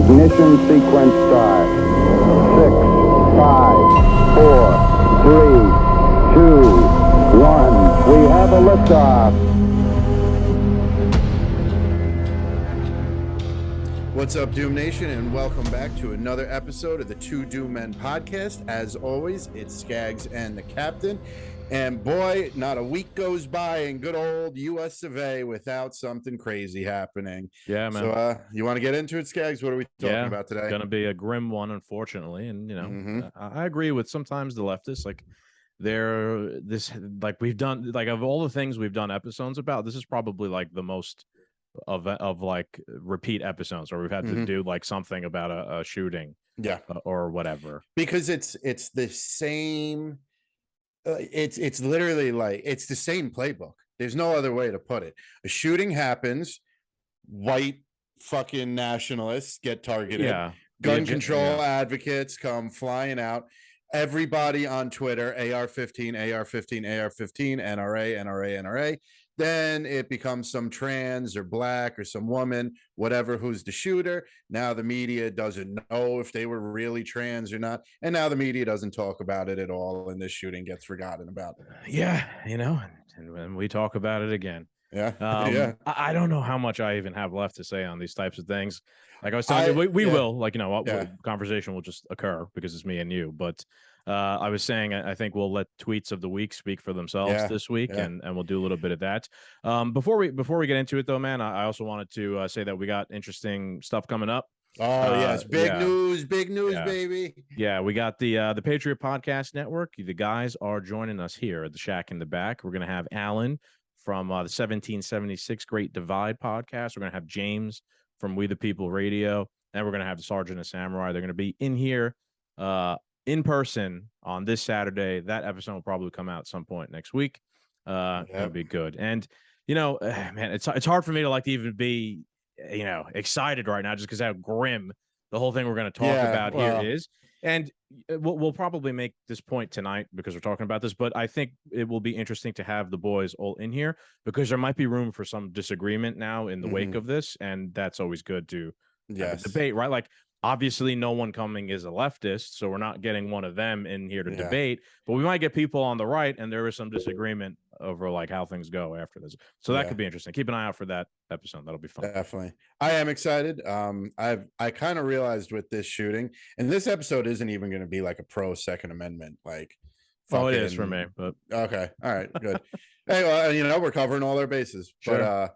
Ignition sequence start. 6, 5, 4, 3, 2, 1. We have a liftoff. What's up, Doom Nation, and welcome back to another episode of the Two Doom Men podcast. As always, it's Skaggs and the Captain. And boy, not a week goes by in good old US of A without something crazy happening. Yeah, man. So you want to get into it, Skaggs? What are we talking about today? Going to be a grim one, unfortunately. And, you know, I agree with sometimes the leftists, like we've done, like of all the things we've done episodes about, this is probably like the most of like repeat episodes where we've had to do like something about a shooting, or whatever, because it's the same. It's literally like it's the same playbook. There's no other way to put it. A shooting happens, white fucking nationalists get targeted, gun control advocates come flying out, everybody on Twitter, AR-15, AR-15, AR-15, NRA, NRA, NRA. Then it becomes some trans or black or some woman, whatever, who's the shooter. Now the media doesn't know if they were really trans or not. And now the media doesn't talk about it at all. And this shooting gets forgotten about. Yeah, you know, and we talk about it again. Yeah. I don't know how much I even have left to say on these types of things. Like I was telling you, we will, like, you know, conversation will just occur because it's me and you. But I was saying, I think we'll let tweets of the week speak for themselves this week, and we'll do a little bit of that. Before we get into it, though, man, I also wanted to say that we got interesting stuff coming up. Oh, yes. Big news, baby. Yeah, we got the Patriot Podcast Network. The guys are joining us here at the Shack in the Back. We're going to have Alan from the 1776 Great Divide podcast. We're going to have James from We the People Radio, and we're going to have the Sergeant of Samurai. They're going to be in here in person on this Saturday. That episode will probably come out at some point next week. It'll be good. And, you know, man, it's hard for me to like to even be, you know, excited right now just because how grim the whole thing we're going to talk about here is. And we'll probably make this point tonight because we're talking about this, but I think it will be interesting to have the boys all in here because there might be room for some disagreement now in the wake of this, and that's always good to debate, right? Like, obviously, no one coming is a leftist, so we're not getting one of them in here to debate, but we might get people on the right, and there is some disagreement over like how things go after this. So that could be interesting. Keep an eye out for that episode. That'll be fun. Definitely. I am excited. I kind of realized with this shooting, and this episode isn't even going to be like a pro Second Amendment, like it is for me, but okay. All right, good. Hey, well, you know, we're covering all our bases, but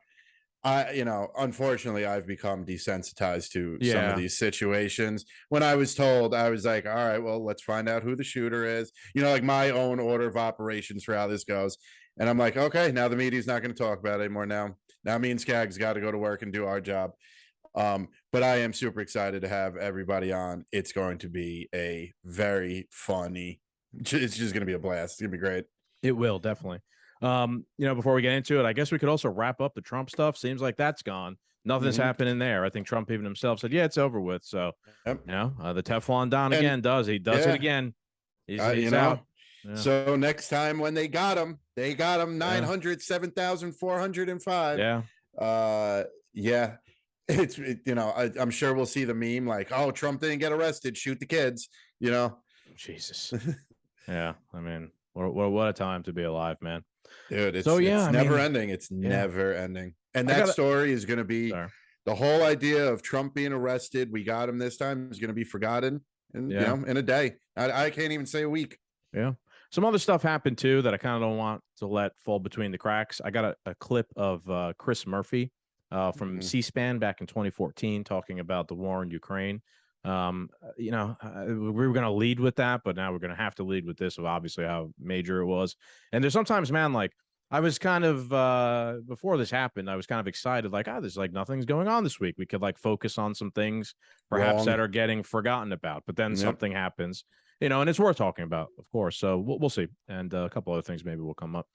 unfortunately, I've become desensitized to some of these situations. When I was told, I was like, all right, well, let's find out who the shooter is. You know, like my own order of operations for how this goes. And I'm like, okay, now the media's not going to talk about it anymore. Now me and Skaggs got to go to work and do our job. But I am super excited to have everybody on. It's going to be a very funny, it's just going to be a blast. It's going to be great. It will, definitely. You know, before we get into it, I guess we could also wrap up the Trump stuff. Seems like that's gone. Nothing's happening there. I think Trump even himself said, it's over with. So, you know, the Teflon Don again does it again. He's out. Yeah. So next time when they got him 907,405. It's you know, I'm sure we'll see the meme like, oh, Trump didn't get arrested, shoot the kids, you know. Jesus. I mean, what a time to be alive, man. Dude, it's never ending. It's never ending. And that story is going to be the whole idea of Trump being arrested. We got him this time is going to be forgotten in a day. I can't even say a week. Yeah. Some other stuff happened too that I kind of don't want to let fall between the cracks. I got a clip of Chris Murphy from C-SPAN back in 2014 talking about the war in Ukraine. You know, we were going to lead with that, but now we're going to have to lead with this of obviously how major it was. And there's sometimes, man, like I was kind of before this happened, I was kind of excited, like, there's like nothing's going on this week. We could like focus on some things perhaps that are getting forgotten about, but then something happens, you know, and it's worth talking about, of course. So we'll see. And a couple other things maybe will come up.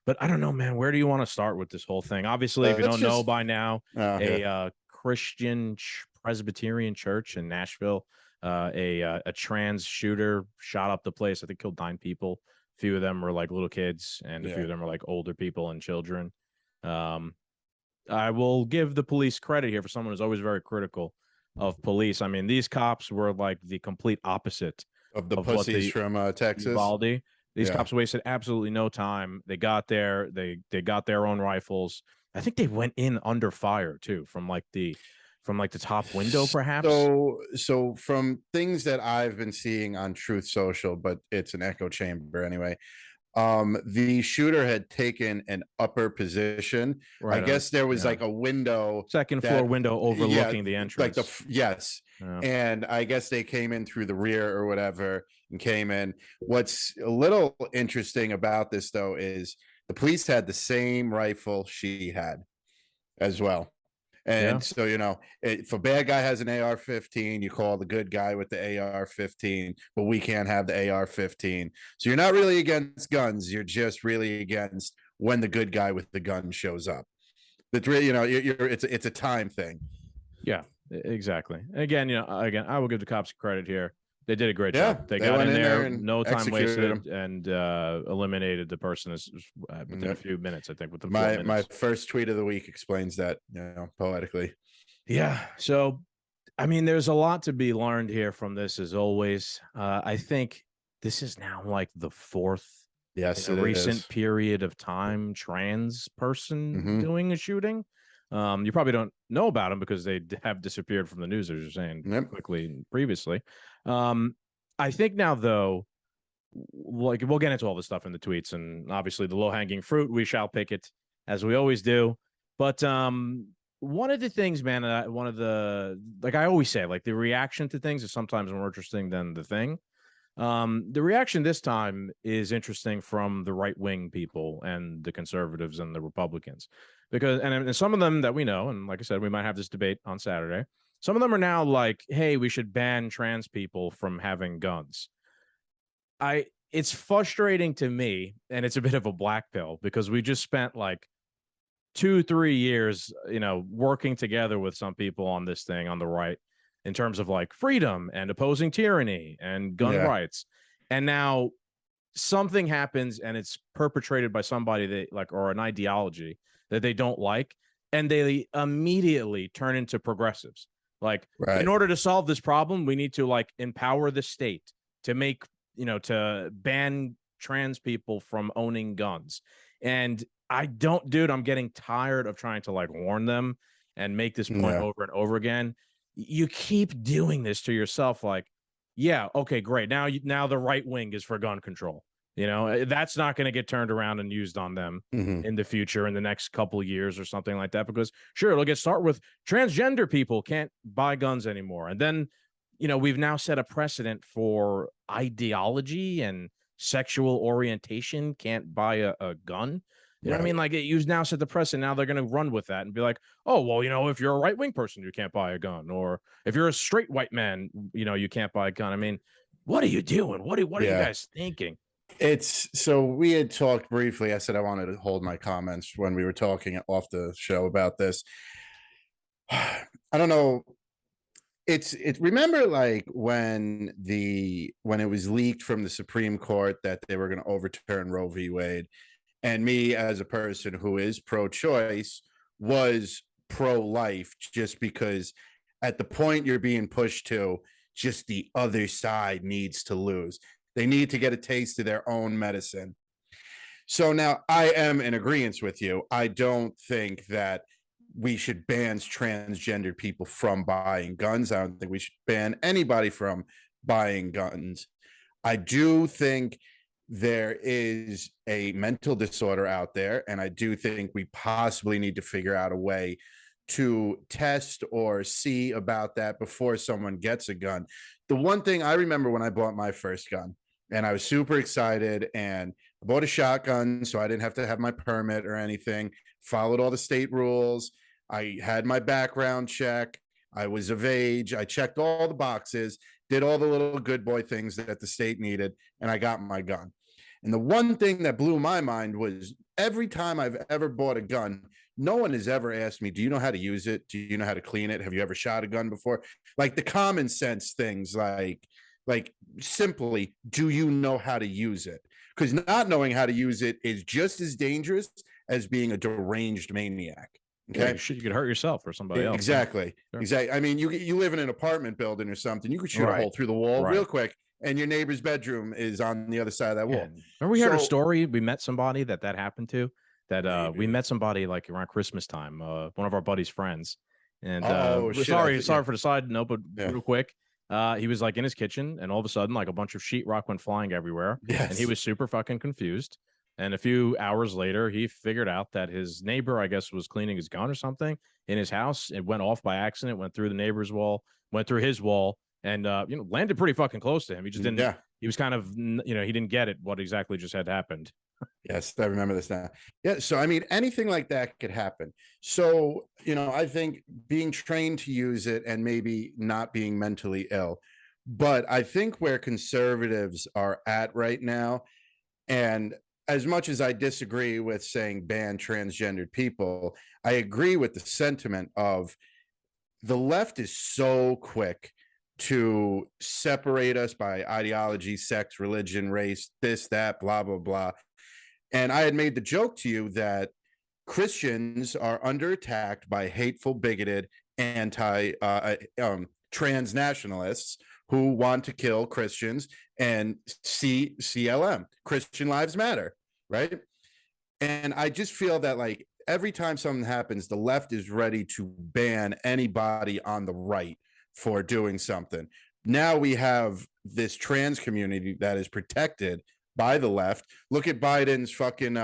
But I don't know, man, where do you want to start with this whole thing? Obviously, if you don't know by now, a Christian Presbyterian church in Nashville, a trans shooter shot up the place. I think killed 9 people. A few of them were like little kids, and a few of them were like older people and children. I will give the police credit here for someone who's always very critical of police. I mean, these cops were like the complete opposite Of the of what pussies the from Texas. Uvalde. These Yeah. cops wasted absolutely no time. They got there. They got their own rifles. I think they went in under fire too from like the top window, perhaps. So from things that I've been seeing on Truth Social, but it's an echo chamber anyway. The shooter had taken an upper position. Right I guess there was yeah. like a window, Second floor window overlooking the like entrance. yes. Yeah. And I guess they came in through the rear or whatever and came in. What's a little interesting about this though is the police had the same rifle she had as well. And Yeah. so, you know, if a bad guy has an AR-15, you call the good guy with the AR-15, but we can't have the AR-15. So you're not really against guns. You're just really against when the good guy with the gun shows up. It's really, you know, it's a time thing. Yeah, exactly. And again, I will give the cops credit here. They did a great Yeah, job. They they got went in in there, there and no time executed wasted, and eliminated the person within a few minutes. I think within 4 minutes. My first tweet of the week explains that, you know, poetically. Yeah. So, I mean, there's a lot to be learned here from this, as always. I think this is now like the fourth Yes, in a it recent is. period of time trans person Mhm. doing a shooting. You probably don't know about them because they have disappeared from the news, as you're saying Yep. quickly previously. I think now, though, like we'll get into all this stuff in the tweets, and obviously the low-hanging fruit, we shall pick it as we always do. But one of the things, man, one of the, like I always say, like the reaction to things is sometimes more interesting than the thing. The reaction this time is interesting from the right-wing people and the conservatives and the Republicans, because and some of them that we know, and like I said, we might have this debate on Saturday. Some of them are now like, hey, we should ban trans people from having guns. It's frustrating to me, and it's a bit of a black pill, because we just spent like 2-3 years, working together with some people on this thing on the right in terms of like freedom and opposing tyranny and gun rights. And now something happens and it's perpetrated by somebody that like, or an ideology that they don't like, and they immediately turn into progressives. Like, in order to solve this problem, we need to like empower the state to make, to ban trans people from owning guns. And I'm getting tired of trying to like warn them and make this point over and over again. You keep doing this to yourself. Like, yeah, okay, great. Now the right wing is for gun control. That's not going to get turned around and used on them in the future, in the next couple of years or something like that, because sure, it'll start with transgender people can't buy guns anymore. And then, we've now set a precedent for ideology and sexual orientation can't buy a gun. You know what I mean? Like, you now set the precedent. Now they're going to run with that and be like, oh, well, if you're a right-wing person, you can't buy a gun. Or if you're a straight white man, you can't buy a gun. I mean, what are you doing? What are you guys thinking? So we had talked briefly. I said I wanted to hold my comments when we were talking off the show about this. I don't know. Remember like when it was leaked from the Supreme Court that they were going to overturn Roe v. Wade, and me as a person who is pro-choice was pro-life, just because at the point you're being pushed to, just the other side needs to lose. They need to get a taste of their own medicine. So now I am in agreement with you. I don't think that we should ban transgender people from buying guns. I don't think we should ban anybody from buying guns. I do think there is a mental disorder out there, and I do think we possibly need to figure out a way to test or see about that before someone gets a gun. The one thing I remember when I bought my first gun, and I was super excited, and I bought a shotgun, so I didn't have to have my permit or anything, followed all the state rules. I had my background check. I was of age. I checked all the boxes, did all the little good boy things that the state needed, and I got my gun. And the one thing that blew my mind was every time I've ever bought a gun, no one has ever asked me, do you know how to use it? Do you know how to clean it? Have you ever shot a gun before? Like the common sense things, like simply, do you know how to use it? Because not knowing how to use it is just as dangerous as being a deranged maniac. Okay. Yeah, you could hurt yourself or somebody else. Exactly. Sure. Exactly. I mean, you live in an apartment building or something. You could shoot a Right. hole through the wall Right. real quick, and your neighbor's bedroom is on the other side of that wall. Remember we heard a So- story? We met somebody that happened to. That we met somebody like around Christmas time. One of our buddy's friends. And shit, sorry yeah. for the side note, but Yeah. real quick. He was like in his kitchen, and all of a sudden, like a bunch of sheetrock went flying everywhere. Yes. And he was super fucking confused. And a few hours later, he figured out that his neighbor, I guess, was cleaning his gun or something in his house. It went off by accident, went through the neighbor's wall, went through his wall, and landed pretty fucking close to him. He just didn't. Yeah. He was kind of, he didn't get it. What exactly just had happened? Yes, I remember this now. Yeah, so I mean, anything like that could happen. So, I think being trained to use it and maybe not being mentally ill. But I think where conservatives are at right now, and as much as I disagree with saying ban transgendered people, I agree with the sentiment of the left is so quick to separate us by ideology, sex, religion, race, this, that, blah, blah, blah. And I had made the joke to you that Christians are under attack by hateful, bigoted, trans nationalists who want to kill Christians and CLM, Christian Lives Matter, right? And I just feel that like every time something happens, the left is ready to ban anybody on the right for doing something. Now we have this trans community that is protected by the left. Look at Biden's fucking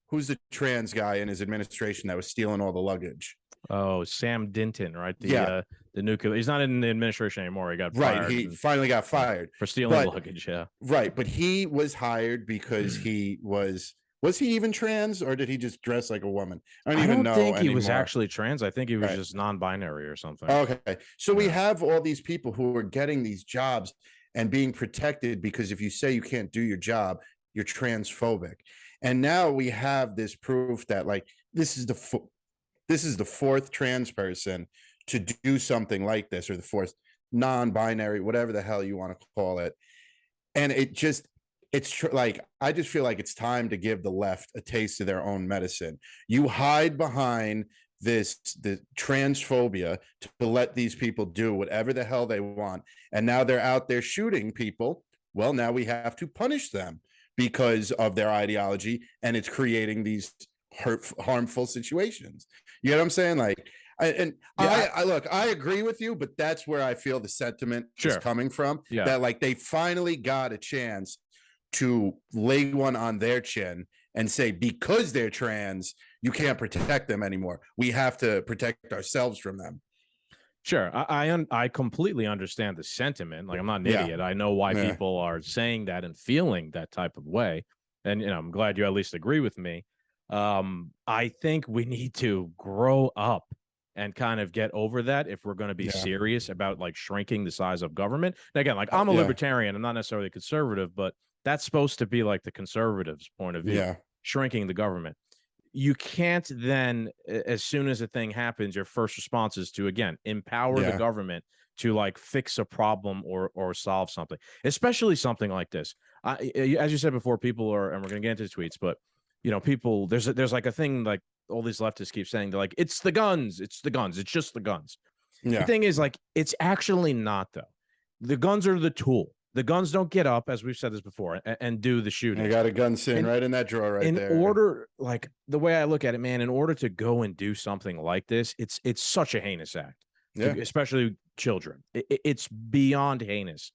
who's the trans guy in his administration that was stealing all the luggage? Oh, Sam Dinton, right? Yeah. The nuclear. He's not in the administration anymore. He got right. fired. He finally got fired for stealing luggage. Yeah. Right. But he was hired because he was he even trans, or did he just dress like a woman? I don't even know think he was anymore. actually trans. I think he was just non-binary or something. Okay. So we have all these people who are getting these jobs and being protected because if you say you can't do your job, you're transphobic. And now we have this proof that like this is the fourth trans person to do something like this, or the fourth non-binary, whatever the hell you want to call it. And like I just feel like it's time to give the left a taste of their own medicine. You hide behind the transphobia to let these people do whatever the hell they want, and now they're out there shooting people. Well, now we have to punish them because of their ideology, and it's creating these harmful situations. You know what I'm saying? Like, I look, I agree with you, but that's where I feel the sentiment is coming from. Yeah. That like they finally got a chance to lay one on their chin and say, because they're trans, you can't protect them anymore. We have to protect ourselves from them. Sure. I completely understand the sentiment. Like, I'm not an idiot. I know why people are saying that and feeling that type of way. And, I'm glad you at least agree with me. I think we need to grow up and kind of get over that if we're going to be serious about like shrinking the size of government. And again, like I'm a libertarian, I'm not necessarily conservative, but that's supposed to be like the conservatives' point of view, shrinking the government. You can't then, as soon as a thing happens, your first response is to, again, empower the government to like fix a problem or solve something, especially something like this. As you said before, people are, and we're going to get into the tweets, but people, there's like a thing like all these leftists keep saying, they're like, it's the guns, it's just the guns. The thing is, like, it's actually not, though. The guns are the tool. The guns don't get up, as we've said this before, and do the shooting. I got a gun sitting right in that drawer right there. In order, like the way I look at it, man, in order to go and do something like this, it's such a heinous act, especially children. It's beyond heinous.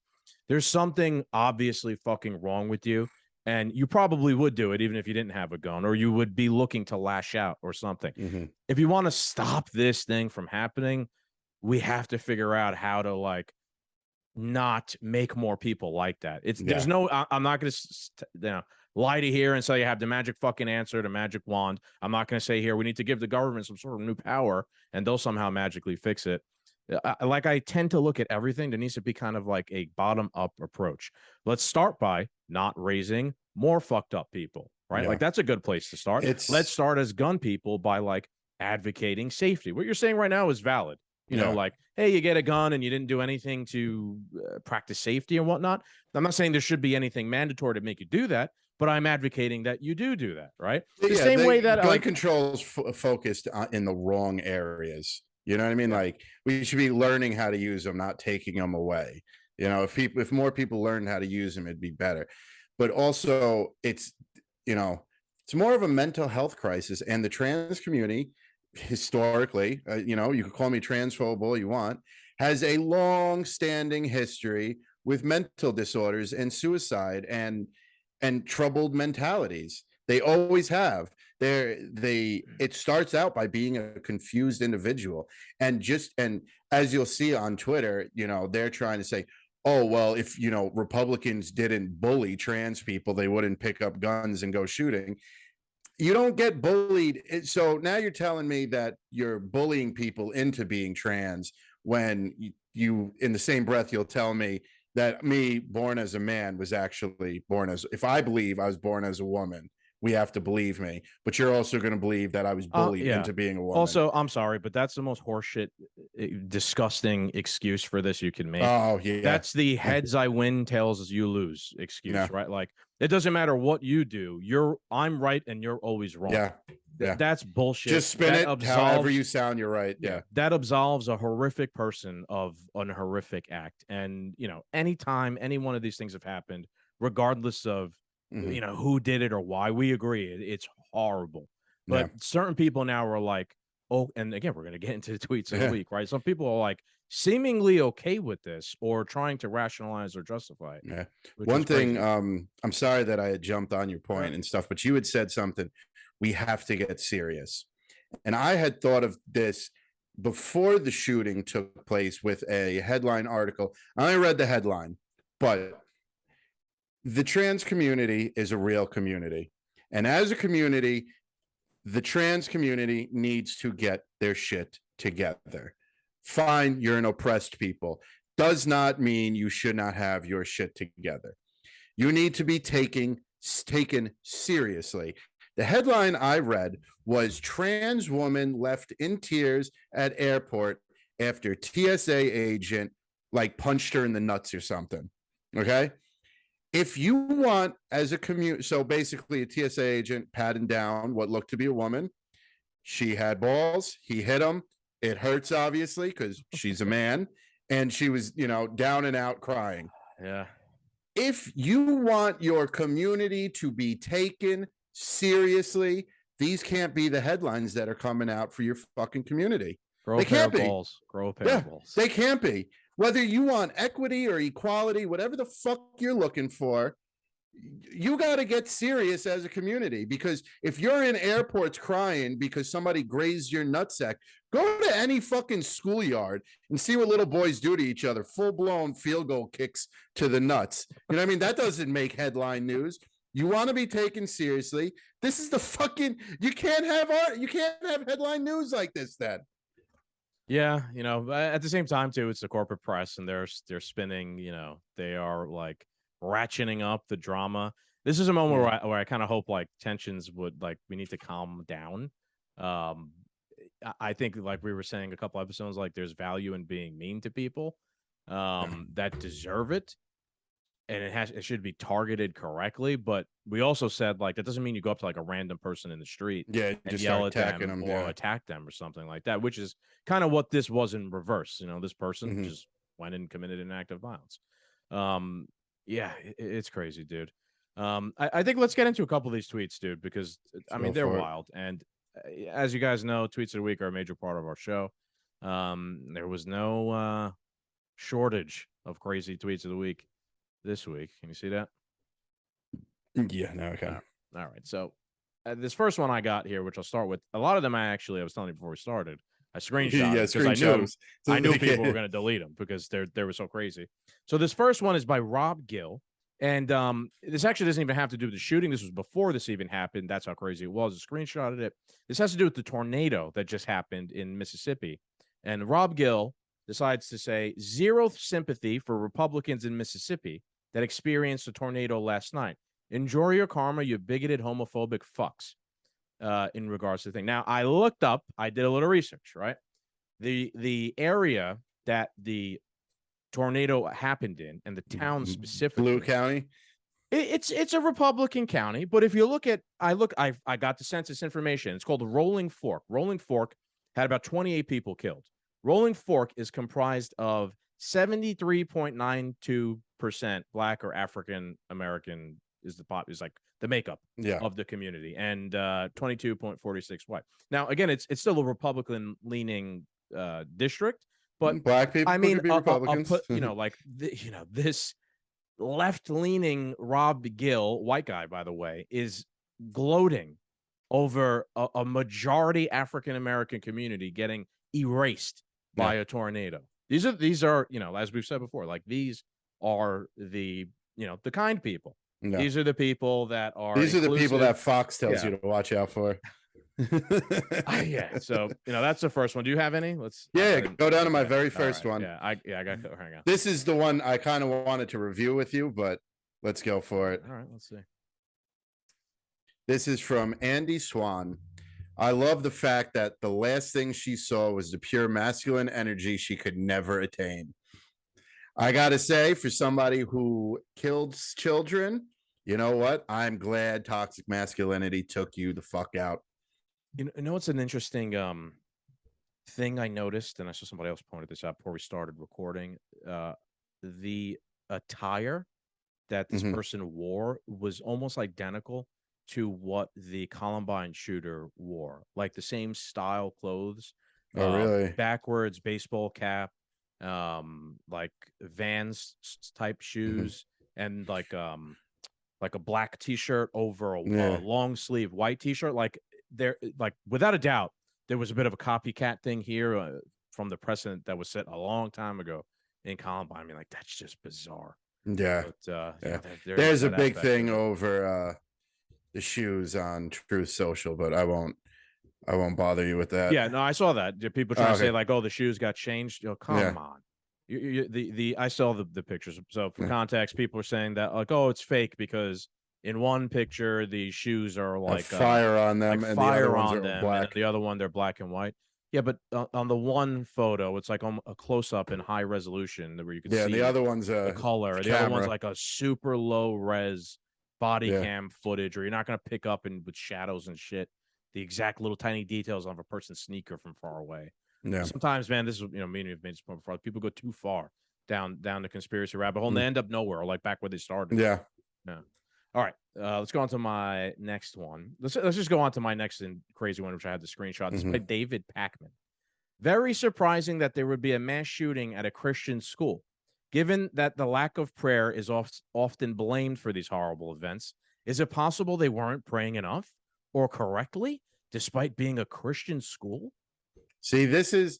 There's something obviously fucking wrong with you, and you probably would do it even if you didn't have a gun, or you would be looking to lash out or something. Mm-hmm. If you want to stop this thing from happening, we have to figure out how to like not make more people like that. There's no, I'm not going to lie to here and say you have the magic fucking answer, the magic wand. I'm not going to say here we need to give the government some sort of new power and they'll somehow magically fix it. I tend to look at everything. There needs to be kind of like a bottom up approach. Let's start by not raising more fucked up people, right? Like that's a good place to start. Let's start as gun people by like advocating safety. What you're saying right now is valid. You know, like, hey, you get a gun and you didn't do anything to practice safety and whatnot. I'm not saying there should be anything mandatory to make you do that, but I'm advocating that you do that, right? The Yeah, same way that gun control's focused in the wrong areas. You know what I mean? Like we should be learning how to use them, not taking them away. You know, if more people learn how to use them, it'd be better. But also, it's it's more of a mental health crisis, and the trans community historically, you could call me transphobe all you want, has a long-standing history with mental disorders and suicide and troubled mentalities. They always have. It starts out by being a confused individual, and as you'll see on Twitter, they're trying to say, oh, well, if Republicans didn't bully trans people, they wouldn't pick up guns and go shooting. You don't get bullied. So now you're telling me that you're bullying people into being trans when you in the same breath, you'll tell me that me born as a man was actually if I believe I was born as a woman, we have to believe me, but you're also going to believe that I was bullied into being a woman. Also, I'm sorry, but that's the most horseshit, disgusting excuse for this you can make. Oh, yeah. That's the heads I win, tails you lose excuse, right? Like, it doesn't matter what you do. I'm right and you're always wrong. Yeah. That's bullshit. Just spin it however you sound, you're right. Yeah. That absolves a horrific person of an horrific act. And, anytime any one of these things have happened, regardless of, who did it or why, we agree it's horrible. But certain people now are like, oh, and again, we're going to get into the tweets of the week, right? Some people are like seemingly okay with this or trying to rationalize or justify it. Yeah. One thing, I'm sorry that I had jumped on your point and stuff, but you had said something, we have to get serious. And I had thought of this before the shooting took place with a headline article. I only read the headline, but the trans community is a real community. And as a community, the trans community needs to get their shit together. Fine, you're an oppressed people. Does not mean you should not have your shit together. You need to be taken seriously. The headline I read was trans woman left in tears at airport after TSA agent punched her in the nuts or something. Okay. If you want as a community, so basically a TSA agent patting down what looked to be a woman. She had balls. He hit him. It hurts, obviously, because she's a man. And she was, down and out crying. Yeah. If you want your community to be taken seriously, these can't be the headlines that are coming out for your fucking community. Grow a pair of balls. Grow a pair of balls. They can't be. Whether you want equity or equality, whatever the fuck you're looking for, you got to get serious as a community, because if you're in airports crying because somebody grazed your nutsack, go to any fucking schoolyard and see what little boys do to each other. Full-blown field goal kicks to the nuts. You know what I mean? That doesn't make headline news. You want to be taken seriously. This is the fucking, you can't have headline news like this then. Yeah, at the same time too, it's the corporate press, and they're spinning. They are ratcheting up the drama. This is a moment where I kind of hope tensions would we need to calm down. I think we were saying a couple episodes, there's value in being mean to people that deserve it, and it should be targeted correctly. But we also said that doesn't mean you go up to a random person in the street, and just yell at them or attack them or something like that, which is kind of what this was in reverse. This person just went and committed an act of violence. It's crazy, dude. I think let's get into a couple of these tweets, dude, because they're wild. And as you guys know, tweets of the week are a major part of our show. There was no shortage of crazy tweets of the week this week. Can you see that? Yeah, no, okay. All right. So this first one I got here, which I'll start with, a lot of them I was telling you before we started, I screenshot because I knew people were going to delete them because they were so crazy. So this first one is by Rob Gill. And this actually doesn't even have to do with the shooting. This was before this even happened. That's how crazy it was. I screenshotted it. This has to do with the tornado that just happened in Mississippi. And Rob Gill decides to say, zero sympathy for Republicans in Mississippi that experienced a tornado last night. Enjoy your karma, you bigoted, homophobic fucks, in regards to the thing. Now, I looked up, I did a little research, right? The area that the tornado happened in and the town specifically. Blue County? It's a Republican county, but if you look at, I got the census information. It's called Rolling Fork. Rolling Fork had about 28 people killed. Rolling Fork is comprised of 73.92% Black or African American is like the makeup of the community, and 22.46 white. Now, again, it's still a Republican leaning district, but Black people I mean, could be Republicans. like this left-leaning Rob Gill, white guy, by the way, is gloating over a majority African American community getting erased by a tornado. These are, as we've said before, like these are the kind people. No. These are the people that are. These are the people that Fox tells Yeah. you to watch out for. Yeah. So that's the first one. Do you have any? Let's. Go down to my very first one. Yeah. I got. Hang on. This is the one I kind of wanted to review with you, but let's go for it. All right. Let's see. This is from Andy Swan. I love the fact that the last thing she saw was the pure masculine energy she could never attain. I gotta say, for somebody who killed children, you know what? I'm glad toxic masculinity took you the fuck out. You know what's an interesting thing I noticed, and I saw somebody else pointed this out before we started recording. The attire that this person wore was almost identical to what the Columbine shooter wore, like the same style clothes. Oh, really? Backwards baseball cap, like Vans type shoes, and like a black t-shirt over a long sleeve white t-shirt. Like without a doubt, there was a bit of a copycat thing here from the precedent that was set a long time ago in Columbine. I mean, like, that's just bizarre. Yeah. But, there's a big thing over the shoes on Truth Social, but I won't bother you with that. Yeah, no, I saw that. People trying to say like, oh, the shoes got changed. Come on. I saw the pictures. So for context, people are saying that like, oh, it's fake because in one picture the shoes are like fire on them, like and fire the other ones on are them, black. and the other one they're black and white. Yeah, but on the one photo, it's like a close up in high resolution where you can see. And the other one's the color. camera. The other one's like a super low res body cam footage, or you're not going to pick up with shadows and shit the exact little tiny details of a person's sneaker from far away. Yeah. Sometimes, man, this is me and you've made this point before. People go too far down the conspiracy rabbit hole, and they end up nowhere, like back where they started. Yeah. All right, let's go on to my next one. Let's just go on to my next crazy one, which I had the screenshot. This is by David Packman. Very surprising that there would be a mass shooting at a Christian school. Given that the lack of prayer is often blamed for these horrible events, is it possible they weren't praying enough or correctly, despite being a Christian school? See, this is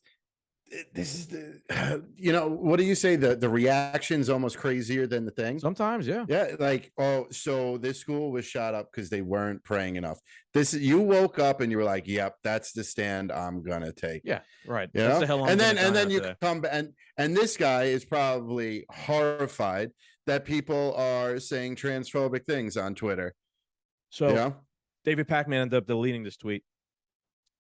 the what do you say? The reaction's almost crazier than the thing. Sometimes, yeah. Like, oh, so this school was shot up because they weren't praying enough. You woke up and you were like, yep, that's the stand I'm gonna take. Yeah, right. That's the hell. And then you come back, and this guy is probably horrified that people are saying transphobic things on Twitter. So David Packman ended up deleting this tweet.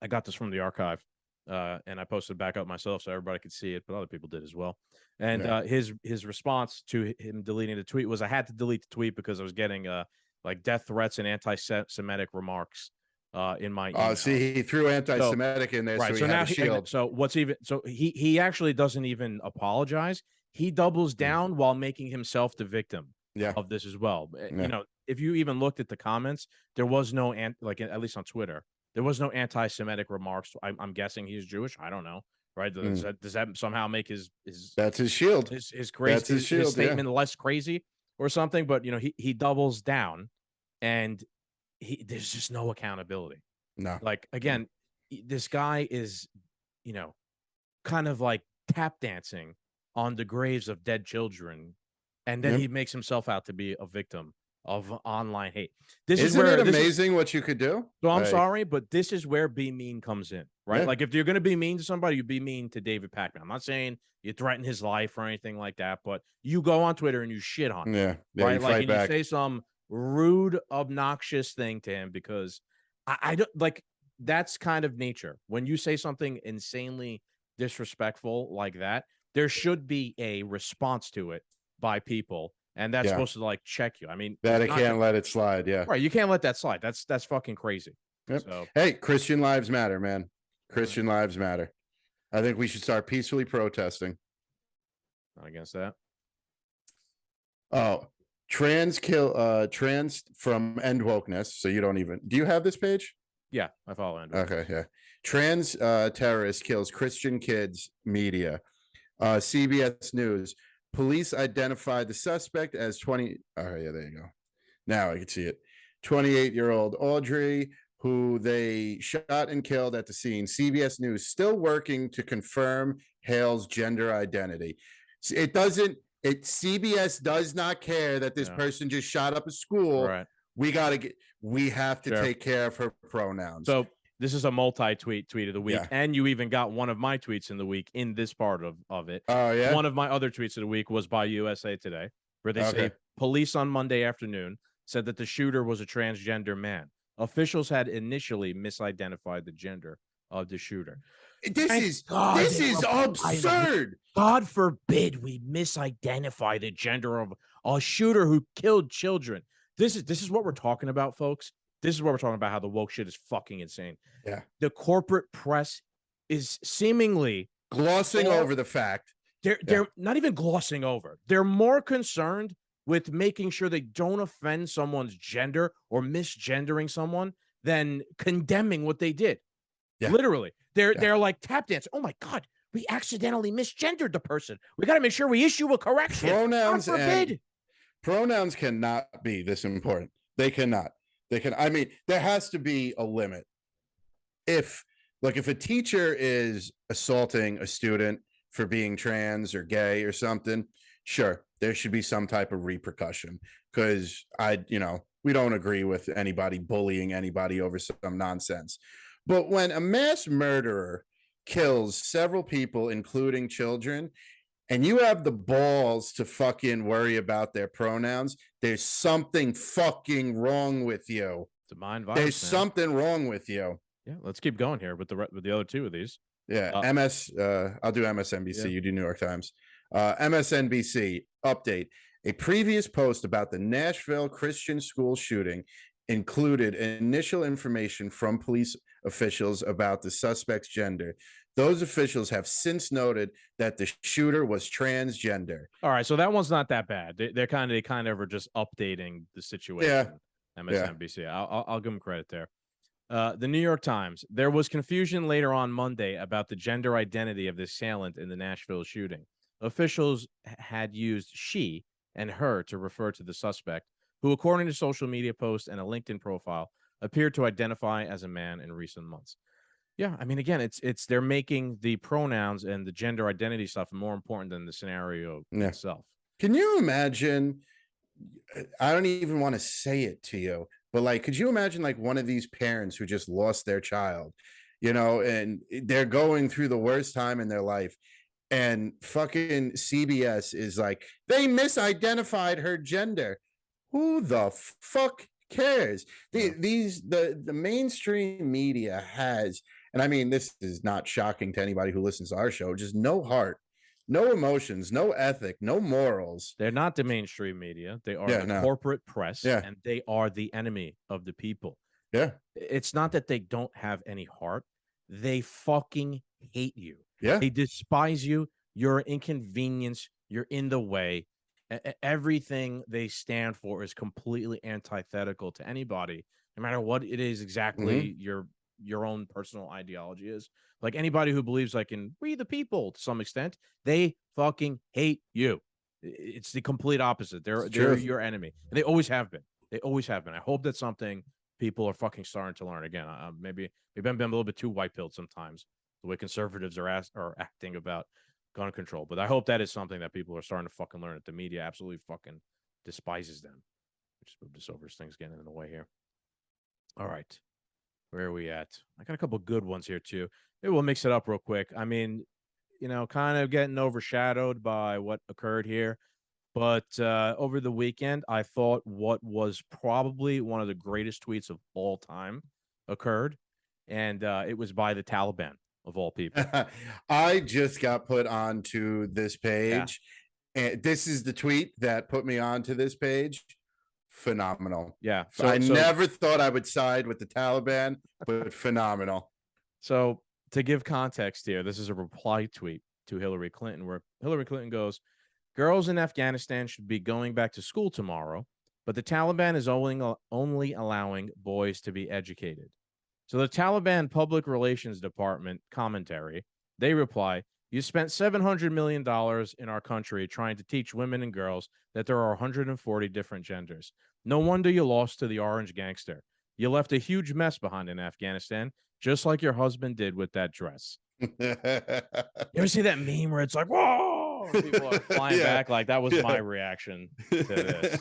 I got this from the archive. And I posted back up myself so everybody could see it, but other people did as well. And his response to him deleting the tweet was, I had to delete the tweet because I was getting like death threats and anti-Semitic remarks in my email. See, he threw anti-Semitic in there, right. so he had a shield. He actually doesn't even apologize. He doubles down while making himself the victim of this as well. If you even looked at the comments, there was no at least on Twitter, there was no anti-Semitic remarks. I'm guessing he's Jewish. I don't know. Right? Does that somehow make his that's his shield? His crazy that's his shield, statement less crazy or something? But he doubles down, and there's just no accountability. No. Like, again, this guy is kind of like tap dancing on the graves of dead children, and then he makes himself out to be a victim of online hate. Isn't it amazing what you could do? So I'm sorry, but this is where be mean comes in, right? Like, if you're going to be mean to somebody, you be mean to David Packman. I'm not saying you threaten his life or anything like that, but you go on Twitter and you shit on him, right? You like, fight back. You say some rude, obnoxious thing to him because I don't like. That's kind of nature. When you say something insanely disrespectful like that, there should be a response to it by people and that's Yeah. supposed to like check you. I mean, That it's I not can't let it slide. Yeah. right. You can't let that slide. That's fucking crazy. Yep. So Hey, Christian lives matter, man. Christian lives matter. I think we should start peacefully protesting. not against that. Oh, trans from End Wokeness. So you don't even, do you have this page? Yeah, I follow Andrew. Okay, yeah. Trans terrorist kills Christian kids media. CBS News. Police identified the suspect as 20. Oh, yeah, there you go. Now I can see it. 28-year-old Audrey, who they shot and killed at the scene. CBS News still working to confirm Hale's gender identity. CBS does not care that this person just shot up a school. Right. We have to Sure. take care of her pronouns. So this is a multi-tweet tweet of the week, Yeah. and you even got one of my tweets in the week in this part of it. Oh, yeah. One of my other tweets of the week was by USA Today, where they say police on Monday afternoon said that the shooter was a transgender man. Officials had initially misidentified the gender of the shooter. This is absurd. God forbid we misidentify the gender of a shooter who killed children. This is what we're talking about, folks. This is what we're talking about, how the woke shit is fucking insane. Yeah. The corporate press is seemingly glossing over the fact. They're not even glossing over. They're more concerned with making sure they don't offend someone's gender or misgendering someone than condemning what they did. Yeah. Literally. They're like tap dance. Oh my God, we accidentally misgendered the person. We got to make sure we issue a correction. Pronouns cannot be this important. They cannot. I mean, there has to be a limit. If a teacher is assaulting a student for being trans or gay or something, sure, there should be some type of repercussion, because we don't agree with anybody bullying anybody over some nonsense. But when a mass murderer kills several people, including children, and you have the balls to fucking worry about their pronouns, there's something fucking wrong with you. It's a mind virus. There's something wrong with you. Yeah, let's keep going here with the other two of these. Yeah, I'll do MSNBC. Yeah. You do New York Times. MSNBC update. A previous post about the Nashville Christian school shooting included initial information from police officials about the suspect's gender. Those officials have since noted that the shooter was transgender. All right, so that one's not that bad. They kind of are just updating the situation. Yeah. MSNBC. Yeah. I'll give them credit there. The New York Times. There was confusion later on Monday about the gender identity of the assailant in the Nashville shooting. Officials had used she and her to refer to the suspect, who, according to social media posts and a LinkedIn profile, appeared to identify as a man in recent months. Yeah, I mean, again, it's they're making the pronouns and the gender identity stuff more important than the scenario itself. Can you imagine? I don't even want to say it to you, but could you imagine one of these parents who just lost their child, and they're going through the worst time in their life, and fucking CBS is like, they misidentified her gender. Who the fuck cares? The mainstream media has, and I mean, this is not shocking to anybody who listens to our show, just no heart, no emotions, no ethic, no morals. They're not the mainstream media. They are the corporate press, and they are the enemy of the people. Yeah. It's not that they don't have any heart. They fucking hate you. Yeah. They despise you. You're an inconvenience. You're in the way. Everything they stand for is completely antithetical to anybody, no matter what it is exactly your own personal ideology is. Like anybody who believes in we the people to some extent, they fucking hate you. It's the complete opposite. They're your enemy, and they always have been. They always have been. I hope that's something people are fucking starting to learn. Again, maybe I've been a little bit too white-pilled sometimes, the way conservatives are acting about gun control. But I hope that is something that people are starting to fucking learn, that the media absolutely fucking despises them. We just moved this over as things getting in the way here. All right. Where are we at? I got a couple good ones here too. Maybe we'll mix it up real quick. I mean, kind of getting overshadowed by what occurred here. But over the weekend, I thought what was probably one of the greatest tweets of all time occurred. And it was by the Taliban, of all people. I just got put onto this page, And this is the tweet that put me onto this page. Phenomenal. Yeah. I never thought I would side with the Taliban, but phenomenal. So to give context here, this is a reply tweet to Hillary Clinton where Hillary Clinton goes, girls in Afghanistan should be going back to school tomorrow, but the Taliban is only allowing boys to be educated. So the Taliban Public Relations Department commentary, they reply, you spent $700 million in our country trying to teach women and girls that there are 140 different genders. No wonder you lost to the orange gangster. You left a huge mess behind in Afghanistan, just like your husband did with that dress. You ever see that meme where it's like, whoa, people are flying back? Like that was my reaction to this.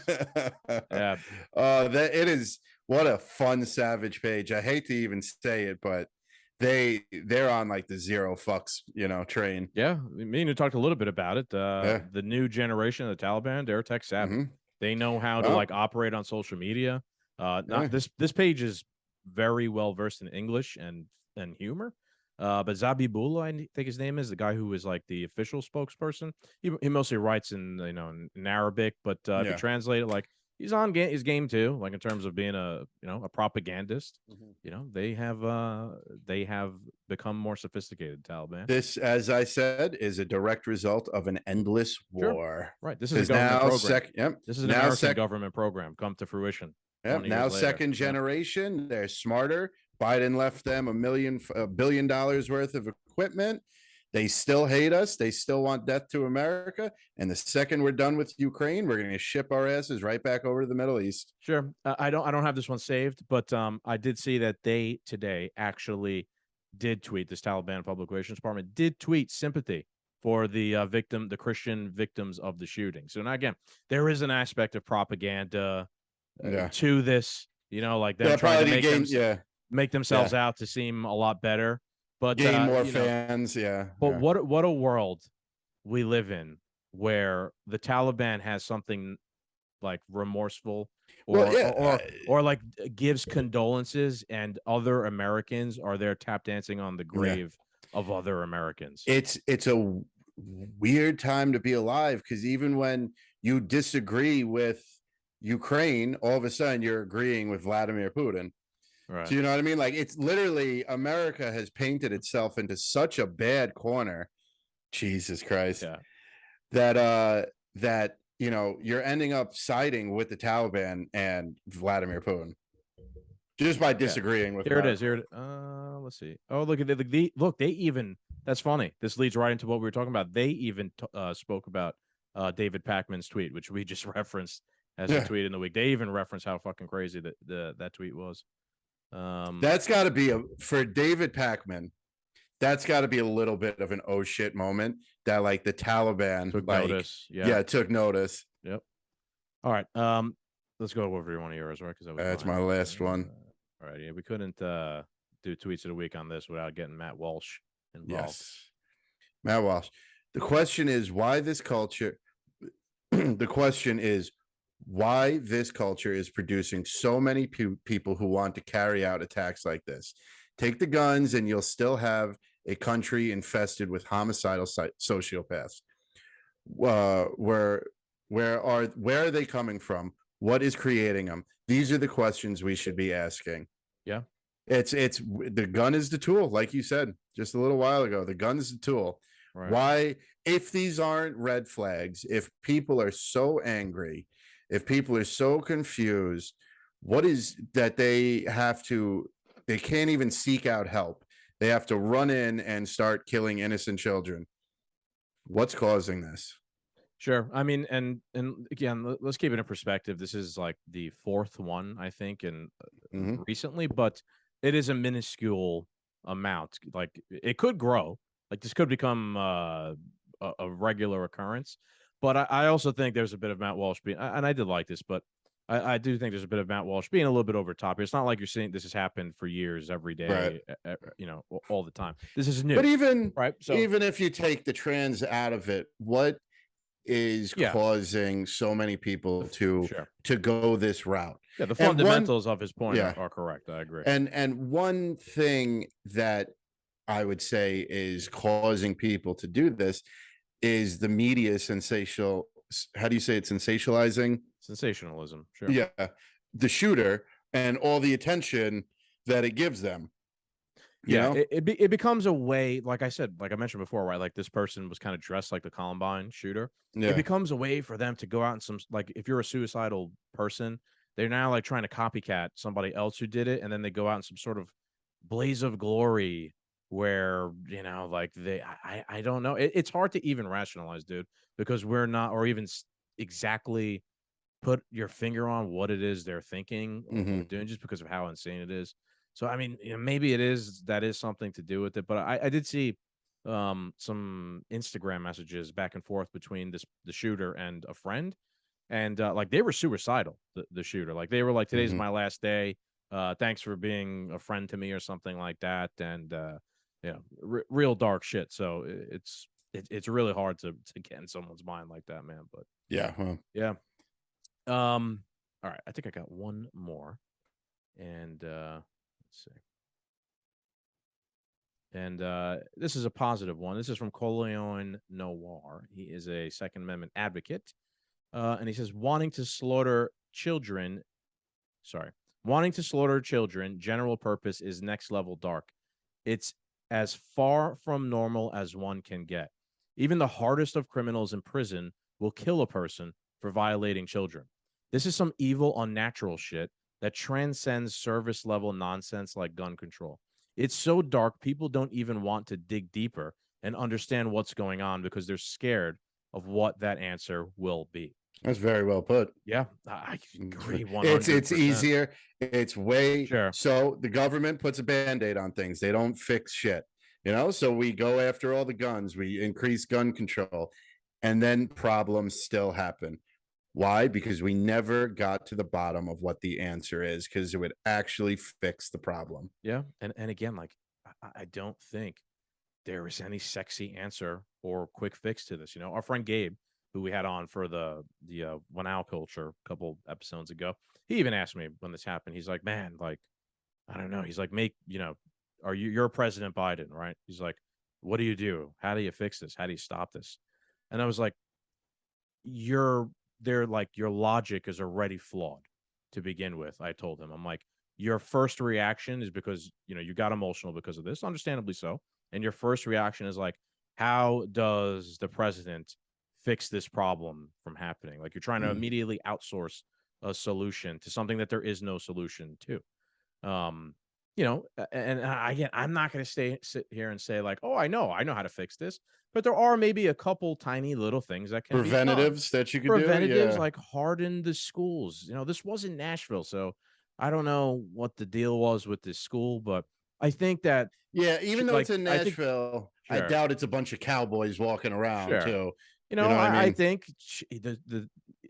Yeah. It is, what a fun savage page. I hate to even say it, but they're on like the zero fucks, train. Yeah, me and you talked a little bit about it. The new generation of the Taliban, they're tech savvy. They know how to like operate on social media. This page is very well versed in English and humor. But Zabibullah, I think his name is, the guy who is like the official spokesperson. He mostly writes in in Arabic, but if you translate it, like he's on his game too, like in terms of being a propagandist. They have become more sophisticated, Taliban. This, as I said, is a direct result of an endless war. Sure. Right. This is a government program. This is an American government program come to fruition. Yep. Now second generation, they're smarter. Biden left them $1 billion worth of equipment. They still hate us. They still want death to America. And the second we're done with Ukraine, we're going to ship our asses right back over to the Middle East. Sure. I don't have this one saved, but I did see that they today actually did tweet, this Taliban Public Relations Department did tweet sympathy for the the Christian victims of the shooting. So now again, there is an aspect of propaganda to this, like them trying to make themselves out to seem a lot better. But gain more fans, But what a world we live in where the Taliban has something like remorseful or like gives condolences, and other Americans are there tap dancing on the grave of other Americans. It's a weird time to be alive, because even when you disagree with Ukraine, all of a sudden you're agreeing with Vladimir Putin. Right. So you know what I mean? Like, it's literally, America has painted itself into such a bad corner. Jesus Christ. Yeah. That you're ending up siding with the Taliban and Vladimir Putin just by disagreeing with. Here it is. Let's see. Oh, look at look. They even, that's funny. This leads right into what we were talking about. They even spoke about David Pakman's tweet, which we just referenced as a tweet in the week. They even referenced how fucking crazy that tweet was. That's got to be for David Pakman. That's got to be a little bit of an oh shit moment that like the Taliban took notice. Took notice. Yep. All right. Let's go over one of yours, right? Because that's my last one. All right. Yeah, we couldn't do tweets of the week on this without getting Matt Walsh involved. Yes. Matt Walsh. The question is why this culture. The question is why this culture is producing so many people who want to carry out attacks like this. Take the guns and you'll still have a country infested with homicidal sociopaths. Where are they coming from? What is creating them? These are the questions we should be asking. Yeah. It's the gun is the tool, like you said just a little while ago. The gun is the tool. Right. Why, if these aren't red flags, if people are so angry, if people are so confused, what is that they can't even seek out help. They have to run in and start killing innocent children. What's causing this? Sure. I mean, and again, let's keep it in perspective. This is like the fourth one, I think, and recently, but it is a minuscule amount. Like, it could grow. Like, this could become a regular occurrence. But I also think there's a bit of Matt Walsh being, and I did like this, but I do think there's a bit of Matt Walsh being a little bit over top here. It's not like you're saying this has happened for years, every day, all the time. This is new. But even So, even if you take the trans out of it, what is causing so many people to go this route? Yeah, the fundamentals of his point are correct. I agree. And one thing that I would say is causing people to do this is the media sensational. How do you say it? Sensationalizing? Sensationalism. Sure. Yeah. The shooter and all the attention that it gives them. You know? It becomes a way, like I said, like I mentioned before, right? Like this person was kind of dressed like the Columbine shooter. It Yeah. becomes a way for them to go out and some, like if you're a suicidal person, they're now like trying to copycat somebody else who did it, and then they go out in some sort of blaze of glory where, you know, like I don't know. It's hard to even rationalize, dude, because we're not, or even exactly put your finger on what it is they're thinking or doing, just because of how insane it is. So I mean, you know, maybe that is something to do with it. But I did see some Instagram messages back and forth between the shooter and a friend, and like they were suicidal. The shooter, like they were like, "Today's my last day. Thanks for being a friend to me," or something like that. And you know, real dark shit. So it's really hard to get in someone's mind like that, man. But Yeah. Well, yeah. All right, I think I got one more, and let's see. And this is a positive one. This is from Coleon Noir. He is a Second Amendment advocate, and he says, wanting to slaughter children. General purpose is next level dark. It's as far from normal as one can get. Even the hardest of criminals in prison will kill a person for violating children. This is some evil, unnatural shit that transcends service level nonsense like gun control. It's so dark, people don't even want to dig deeper and understand what's going on because they're scared of what that answer will be. that's very well put. Yeah, I agree 100%. It's easier. It's way Sure. So the government puts a band-aid on things. They don't fix shit. You know, so we go after all the guns, we increase gun control, and then problems still happen. Why? Because we never got to the bottom of what the answer is, because it would actually fix the problem. Yeah, and again, like I don't think there is any sexy answer or quick fix to this. You know, our friend Gabe, who we had on for the One Owl Culture a couple episodes ago, he even asked me when this happened. He's like, "Man, like, I don't know." He's like, you're President Biden, right? He's like, "What do you do? How do you fix this? How do you stop this?" And I was like, your logic is already flawed to begin with. I told him, I'm like, your first reaction is because, you know, you got emotional because of this, understandably so. And your first reaction is like, how does the president fix this problem from happening? Like you're trying to immediately outsource a solution to something that there is no solution to. You know, and again, I'm not going to sit here and say like, oh, I know how to fix this, but there are maybe a couple tiny little things that can Preventatives be done. that you could Preventatives do. Yeah. like harden the schools. You know, this wasn't Nashville, so I don't know what the deal was with this school, but I think that Even though it's in Nashville, I doubt it's a bunch of cowboys walking around too. You know, what I mean? I think the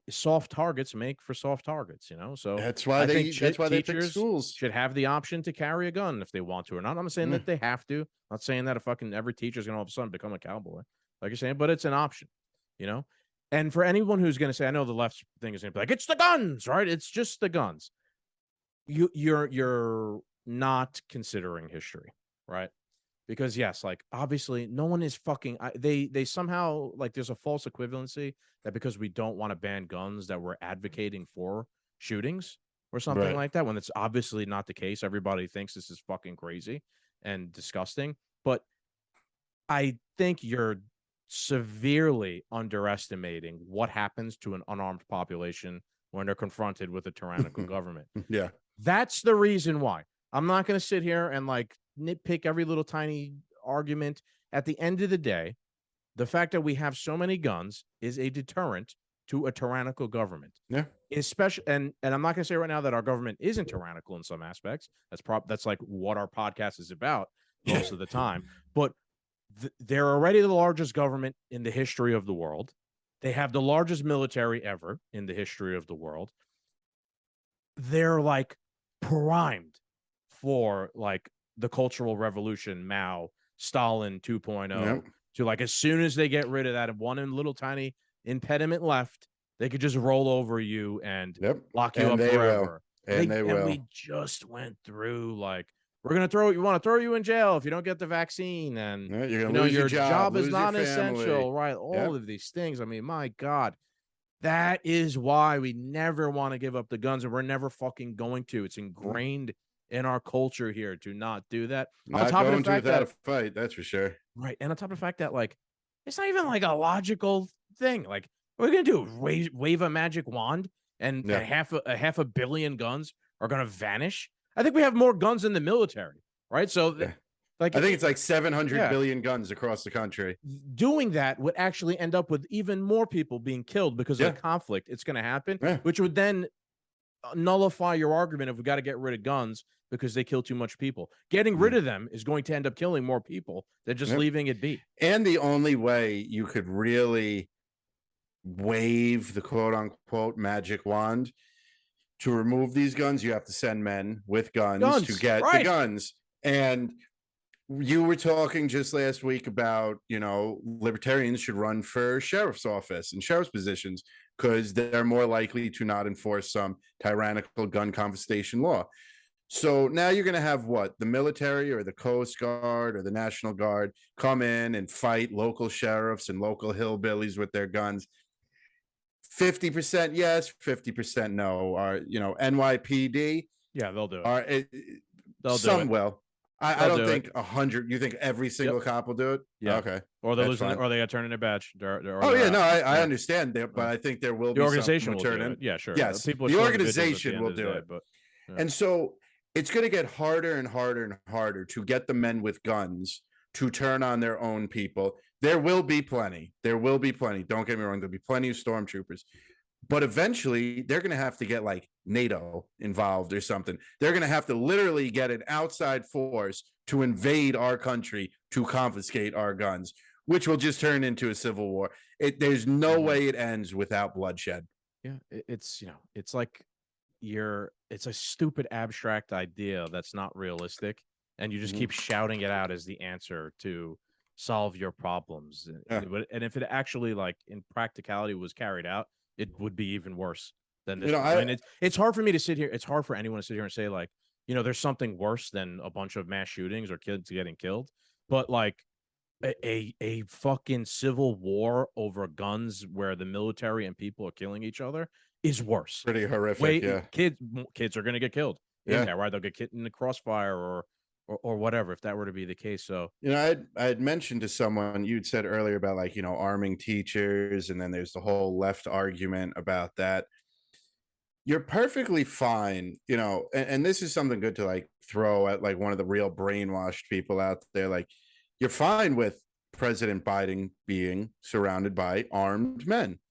soft targets make for soft targets, you know. So that's why they pick schools. Should have the option to carry a gun if they want to or not. I'm not saying that they have to. I'm not saying that every teacher is going to all of a sudden become a cowboy, like you're saying, but it's an option, you know. And for anyone who's going to say, I know the left thing is going to be like, it's the guns, right? It's just the guns. You're not considering history, right? Because yes, like obviously no one is fucking they somehow like there's a false equivalency that because we don't want to ban guns that we're advocating for shootings or something like that, when it's obviously not the case. Everybody thinks this is fucking crazy and disgusting, but I think you're severely underestimating what happens to an unarmed population when they're confronted with a tyrannical government. Yeah, that's the reason why. I'm not going to sit here and like nitpick every little tiny argument. At the end of the day, the fact that we have so many guns is a deterrent to a tyrannical government. Yeah. Especially, and I'm not going to say right now that our government isn't tyrannical in some aspects. That's like what our podcast is about most of the time. But they're already the largest government in the history of the world. They have the largest military ever in the history of the world. They're like primed for like the Cultural Revolution, Mao, Stalin 2.0, to like as soon as they get rid of that one little tiny impediment left, they could just roll over you and lock you up forever. And we just went through like we're going to want to throw you in jail if you don't get the vaccine. And, You're going you to lose your your job is lose your not family. essential, right? All of these things. I mean, my God, that is why we never want to give up the guns, and we're never fucking going to. It's ingrained in our culture here to not do that. Not going to without a fight, that's for sure. Right. And on top of the fact that, like, it's not even like a logical thing. Like, what are we gonna do? Wave a magic wand and half a billion guns are gonna vanish? I think we have more guns in the military, right? So like, I think it's like 700 billion guns across the country. Doing that would actually end up with even more people being killed because of the conflict. It's going to happen, which would then nullify your argument if we got to get rid of guns because they kill too much people. Getting rid of them is going to end up killing more people than just leaving it be. And the only way you could really wave the quote unquote magic wand to remove these guns, you have to send men with guns to get the guns. And you were talking just last week about, libertarians should run for sheriff's office and sheriff's positions because they're more likely to not enforce some tyrannical gun confiscation law. So now you're going to have the military or the Coast Guard or the National Guard come in and fight local sheriffs and local hillbillies with their guns. 50% yes, 50% no. Are NYPD? Yeah, they'll do it. Some will. I don't think 100. You think every single cop will do it? Yeah. Okay. Or they're losing, or they got turned in a badge. I understand that, but I think there will be the organization will turn do in. it. Yeah, sure. Yes, People the organization will do it. But and so it's going to get harder and harder and harder to get the men with guns to turn on their own people. There will be plenty. Don't get me wrong. There'll be plenty of stormtroopers. But eventually, they're going to have to get like NATO involved or something. They're going to have to literally get an outside force to invade our country to confiscate our guns, which will just turn into a civil war. There's no way it ends without bloodshed. Yeah, it's like it's a stupid abstract idea that's not realistic, and you just keep shouting it out as the answer to solve your problems. And if it actually, like, in practicality was carried out, it would be even worse than this. It's hard for me to sit here. It's hard for anyone to sit here and say, like, there's something worse than a bunch of mass shootings or kids getting killed. But like a fucking civil war over guns where the military and people are killing each other is worse. Pretty horrific. Kids are going to get killed in there, right? They'll get hit in the crossfire or whatever, if that were to be the case. So, I had mentioned to someone, you'd said earlier about, like, arming teachers, and then there's the whole left argument about that. You're perfectly fine, and this is something good to, like, throw at, like, one of the real brainwashed people out there. Like, you're fine with President Biden being surrounded by armed men.